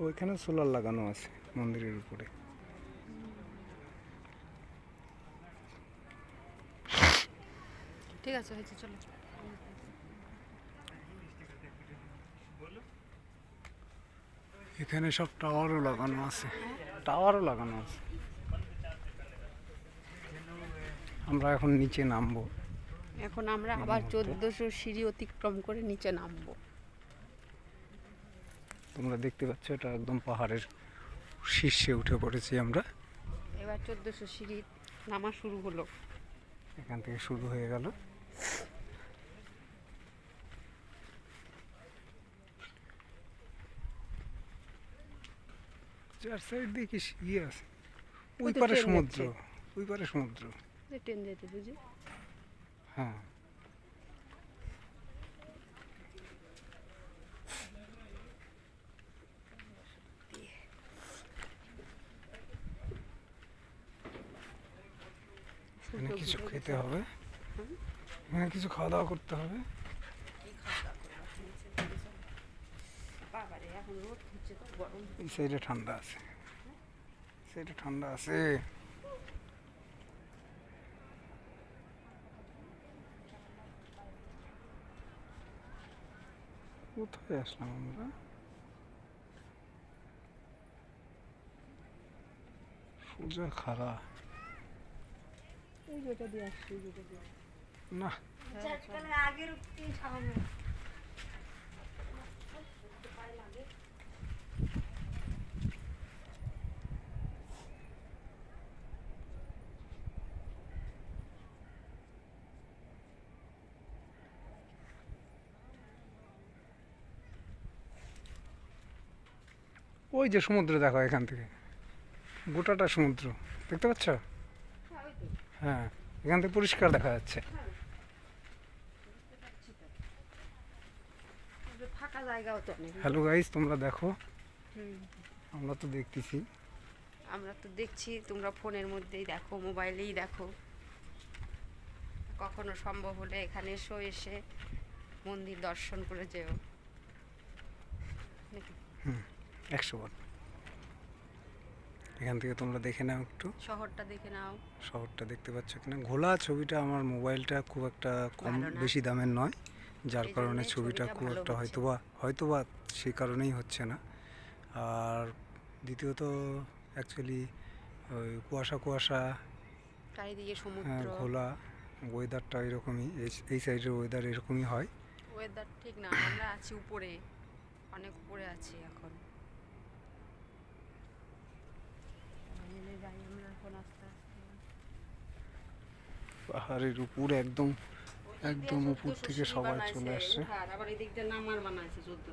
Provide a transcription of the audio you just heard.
ওইখানে সোলার লাগানো আছে মন্দিরের উপরে। ঠিক আছে, হয়েছে, চলো। এখানে সব টাওয়ারও লাগানো আছে, টাওয়ারও লাগানো আছে। আমরা এখন নিচে নামবো। এখন আমরা আবার 1400 সিঁড়ি অতিক্রম করে নিচে নামবো। তোমরা দেখতে পাচ্ছ এটা একদম পাহাড়ের শীর্ষে উঠে পড়েছি আমরা। এবার 1400 সিঁড়ি নামা শুরু হলো। এখান থেকে শুরু হয়ে গেল। চার সাইড দিয়ে কি ইয়ে আছে, ওই পারে সমুদ্র, ওই পারে সমুদ্র। ট্রেন যেতে বুঝি। হ্যাঁ, এখানে কিছু খেতে হবে, এখানে কিছু খাওয়া দাওয়া করতে হবে। এই সাইডে ঠান্ডা আছে, সাইডে ঠান্ডা আছে। কোথায় আসলাম আমরা? সোজা খাড়া না, ওই যে সমুদ্র দেখো, এখান থেকে গোটাটা সমুদ্র দেখতে পাচ্ছ। হ্যাঁ, এখান থেকে পরিষ্কার দেখা যাচ্ছে। ফাঁকা জায়গাও তো নেই। হ্যালো গাইস, তোমরা দেখো, আমরা তো দেখতেছি। আমরা তো দেখছি, তোমরা ফোনের মধ্যেই দেখো, মোবাইলেই দেখো। কখনো সম্ভব হলে এখানে এসে মন্দির দর্শন করে যেও। 100 বার এখান থেকে তোমরা দেখে নাও, একটু শহরটা দেখে নাও। শহরটা দেখতে পাচ্ছ কিনা। ঘোলা ছবিটা আমার মোবাইলটা খুব একটা কম বেশি দামের নয়, যার কারণে ছবিটা খুব একটা হয়তোবা সেই কারণেই হচ্ছে না। আর দ্বিতীয়ত অ্যাকচুয়ালি ওই কুয়াশা চারিদিকে সমুদ্র, ঘোলা, ওয়েদারটা এরকমই, এই সাইডের ওয়েদার এরকমই হয়। ওয়েদার ঠিক না, আমরা আছি উপরে, অনেক উপরে আছি এখন। পাহাড়ের উপরে একদম উপর থেকে সবাই চলে আসছে। আবার এই দিকটা নামার বানাইছে 14